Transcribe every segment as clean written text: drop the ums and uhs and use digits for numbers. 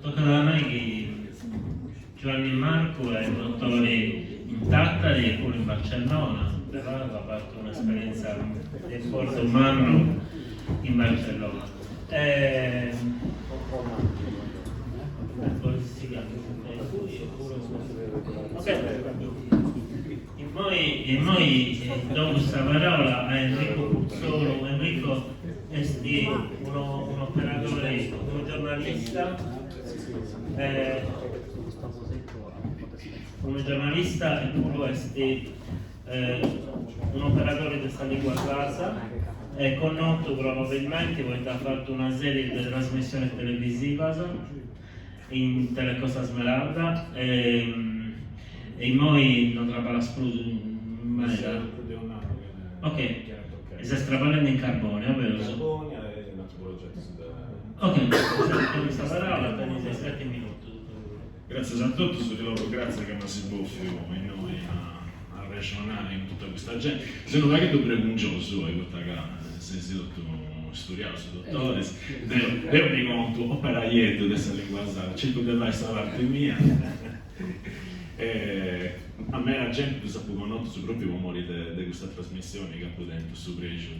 tocca da noi che Giovanni e Marco è dottore in Tattari e pure in Barcellona, però ha fatto un'esperienza del Porto Umano in Barcellona. E noi do questa parola a Enrico Puzzolo. Enrico è un operatore, un giornalista, e pure un operatore di questa lingua casa. È conosciuto probabilmente perché ha fatto una serie di trasmissioni televisive in Telecosa Smeralda e noi non trabalha in maniera. Ok, e si sta parlando in carbonio, vero? Carbonio e un altro progetto. Ok, con questa parola per 7 minuti. Grazie a tutti, grazie che mi si buffi e noi a ragionare in tutta questa gente. Se non è che tu pregunjoso hai questa gara, sei stato studiato, dottore, io mi conto operaietto dessa lingua zara, cerco di vai sta parte mia. A me la gente sa poco noto su proprio rumori di questa trasmissione che ha dentro su pregio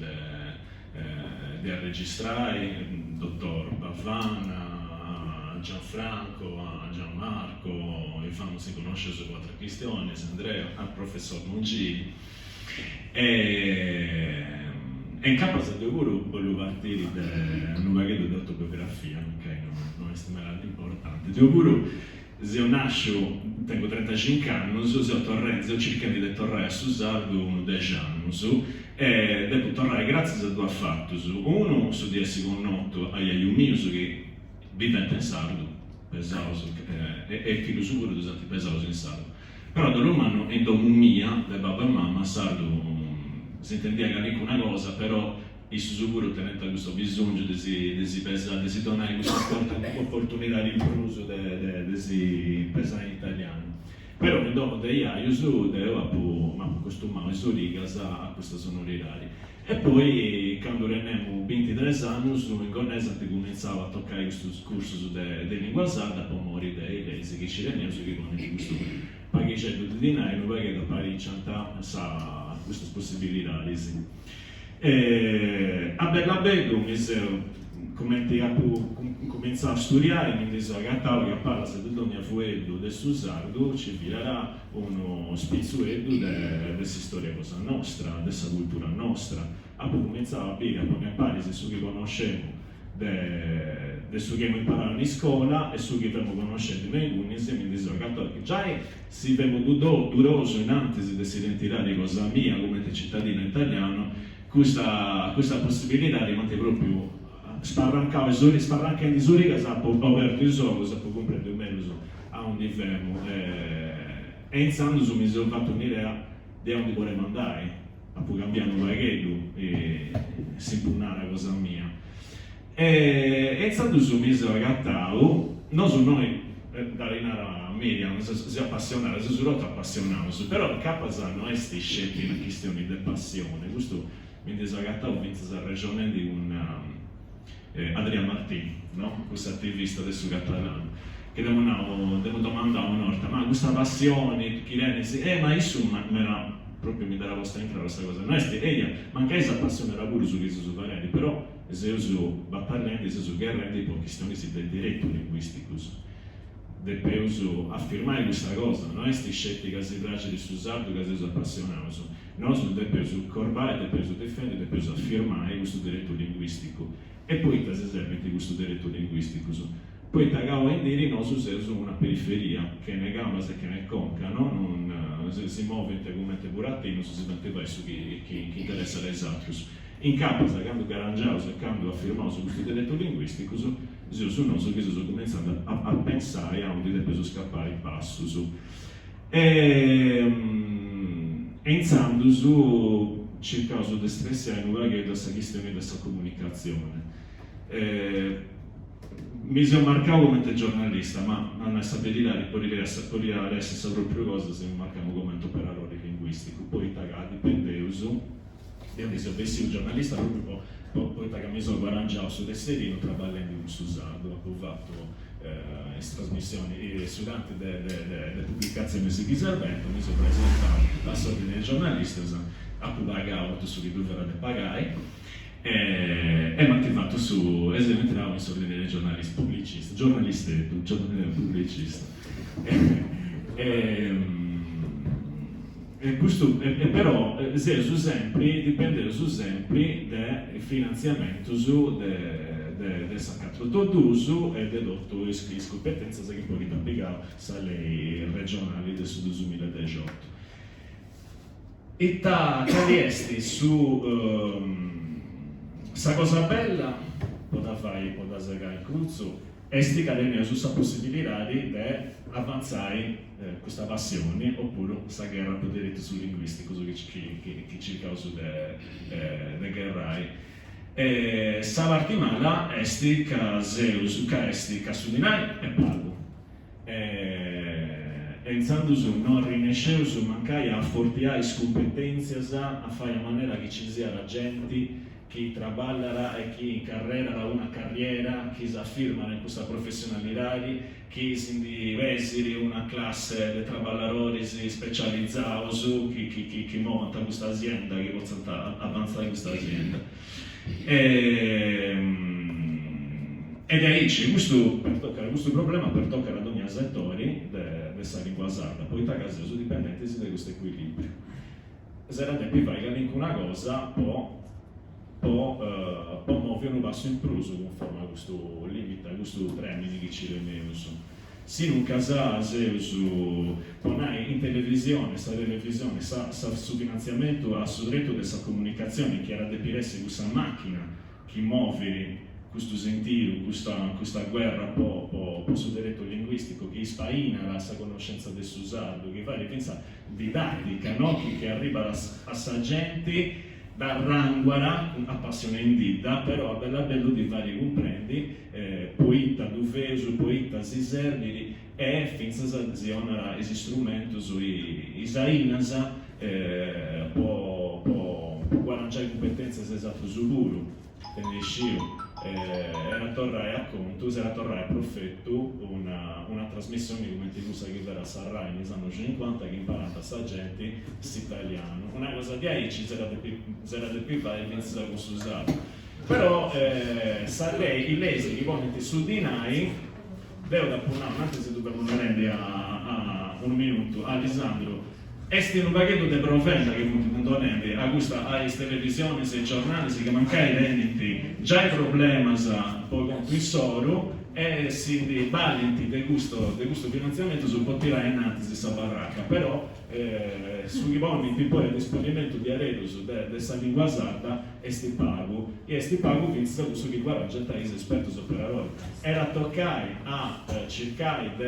di registrare, il dottor Bavana, Gianfranco, Gianmarco, il famoso si conosce su quattro questioni, Andrea, il professor Mongini. E in capo se devo voglio partire da un pacchetto di autobiografia, ok? Non è stato importante. Devo pure se io nasco, tengo 35 anni, se ho torrenzo, ho cercato di tornare a Susardo 10 anni, e devo tornare grazie a due fatti. Uno, su di essere connotto agli aiumius che vive in sardo, pesato, e che lo sicuro di usare pesato in sardo. Però da romano, in domo mia, da babbo e mamma, sardo si intendeva che una cosa, però il sicuro tenendo questo bisogno di si tornare questa opportunità di impruso di pesare in italiano. Però nel dopo degli anni devo costumare su rigas a questa sonorità. E poi quando rendiamo 23 anni, in Cornesa cominciava a toccare questo corso di lingua sarda, poi morì dei che ci rendiamo su che con questo pacchetto di dinari, non perché da Parigi sa queste possibilità. A Bellabello come cominciare a studiare, mi dice che che parla se tu doni a fuello del Susardo ci filerà uno spizzuello della storia cosa nostra, della cultura nostra. A poi cominciava a dire, a impari se su che conosciamo del su che abbiamo imparato in scuola e su che abbiamo conosciuto nei luni, e mi dice che già si abbiamo duroso in antesi dell'identità di cosa mia come cittadino italiano, questa possibilità rimane proprio sparrancare di soli che sappo aperto i soldi, sappo comprendere meglio a un livello e iniziando su mi sono fatto un'idea di dove vorremmo andare, a poi cambiare un pacchetto e si impugnare la cosa mia. E iniziando su mi sono agattato, non su noi da Rinara media, non si appassionare, si sono appassionato, però il capo sanno queste scelte in questioni di passione, questo mi disagattavo vinto la regione di un Adriano Martini, no? Questo attivista adesso catalano, che devo domandare a un'orta, ma questa passione, chi rende, ma insomma, proprio mi darà vostra entrata questa cosa, no? Manca questa passione era pure su questo su parenti, però se io so battaglia, se so guerrendi, poi questioni del diritto linguistico, devo affermare questa cosa, non è questi scetti che si tratta di Susardo che si sono appassionati, no, devo corbare, devo difendere, devo affermare questo diritto linguistico e poi si serve di questo diritto linguistico. Poi tagavo in dire no, su una periferia che ne gamba se che ne conca, no? Non si muove integralmente burattino, si sente questo che interessa l'esatto. In capo, cercando di arrangiare, cercando di affermare su questo diritto linguistico, su non so che sto cominciando a pensare a dove devo scappare il passo. E iniziando su cercare di estressare questa questione di questa comunicazione. Mi sono marcato come giornalista, ma non sapete dire la stessa propria cosa se mi marcavo come operatore linguistico. Poi dipende su. Io mi sono messo un giornalista proprio poi che mi sono arrangiato su tesserino traballando in Susardo, fatto in trasmissioni e studenti delle pubblicazioni di servente, mi sono presentato a sordi dei giornalisti, a cui pagavo su di cui verrà pagai, e mi ha fatto su, entravo in sordi dei giornalisti pubblicisti, pubblicista. Però su sempre dipende sempre dal finanziamento del saccato d'uso e dell'otto competenze che poi applicano alle regionali del 2018. E riesti su questa cosa bella, può fare in corso, e sti cadeni su questa possibilità di avanzare questa passione oppure questa guerra per diritto sul linguistico che ci causa le guerre. Savartimala esti ca Zeus ca esti ca sudinai e pago. Pensando non rinesceu su mancai a fortiare competenze a fare in maniera che ci sia la gente chi traballerà e chi incarrerà una carriera, chi si affirma in questa professionalità, chi si vesiri una classe di traballadori specializzati su chi monta questa azienda, chi può avanzare in questa azienda. Ed è lì questo problema per toccare ad ogni settore della lingua sarda, poi tagliare su dipendenti da questo equilibrio. Se la tempi vai che una cosa può muovere un passo in più conforme a questo limite, a questo termine che ci rendiamo. Se non casase in televisione, sta televisione, su finanziamento, ha sul diritto della comunicazione, che era depiresse questa macchina che muove questo sentiero, questa guerra sul diritto linguistico, che spaina la sua conoscenza del sardo, che fa pensa didattica, no? che arriva a sa gente da ranguara, a passione indita, però a bella bello di vari comprendi, poeta, dufeso, poeta, si serviri, e finza zionara esi strumento sui isainasa, può guadagnare competenze esatto su loro, era tornare a conto, era tornare a profetto una trasmissione come ti usa che verrà a Sarrai negli anni 50 che imparata a sta gente italiano, una cosa di ahí ci sarà di più fare inizia con Susato, però sarei i lesi che ponete su di noi devo da punare, anche se dobbiamo rendere a un minuto, Alessandro. Esti un pacchetto di proventa che non è a questa televisione, se giornali, che mancai renditi già i problemi poi con il soro e si valenti di questo finanziamento su può tirare in avanti questa baracca, però sui momenti poi il disponimento di aredos della lingua sarda esti pago finza questo che guarda già è esperto operatori era toccare a cercare di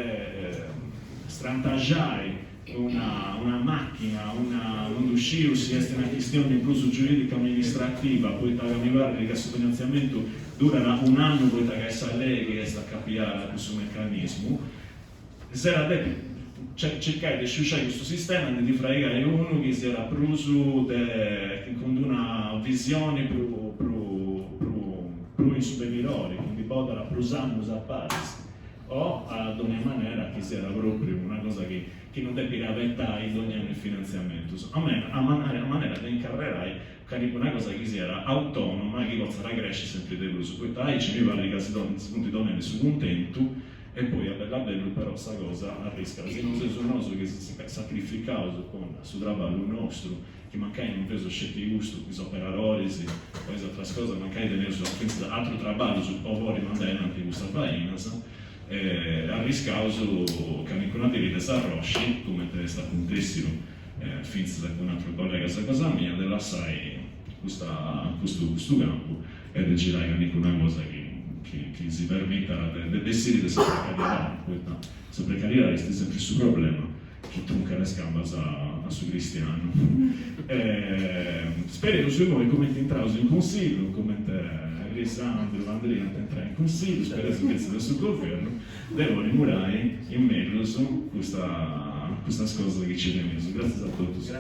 strantaggiare una macchina, un uscire se è una questione incluso giuridica amministrativa, poi arrivare che questo finanziamento durerà un anno, poi che sa lei che sta a capire questo meccanismo, cercare di sciusciare questo sistema e di fregare uno che si era preso con una visione più in superiore, quindi poteva usarlo a Paris. O ad ogni maniera che sia proprio una cosa che non deve avventare in ogni anno il finanziamento. A maniera di incarrerai una cosa che sia autonoma, che possa crescere sempre di più. Su questo ci mi pare che si donne su contento e poi a bello però questa cosa arrisca. Se non sei noso che si sacrifica con su trabalho nostro, che magari non preso scelte di gusto, che sono operatori, poi altre cose, magari tenere su altro trabalho, su poveri mandare anche questa faina. Arriscauso che nessuna di queste arrosci, come te sta contessimo finza da un altro collega a casa mia, della sai questo campo e di girare anche una cosa che si permetta di essere di sopravvivere è sempre il suo problema che tronca le scambe a suo cristiano. Spero che voi commenti entrate in consiglio, commenti Alessandro, Andrea entrare in consiglio, spero che sia del suo governo, devo rimurare in meglio su questa cosa che ci è messo. Grazie a tutti.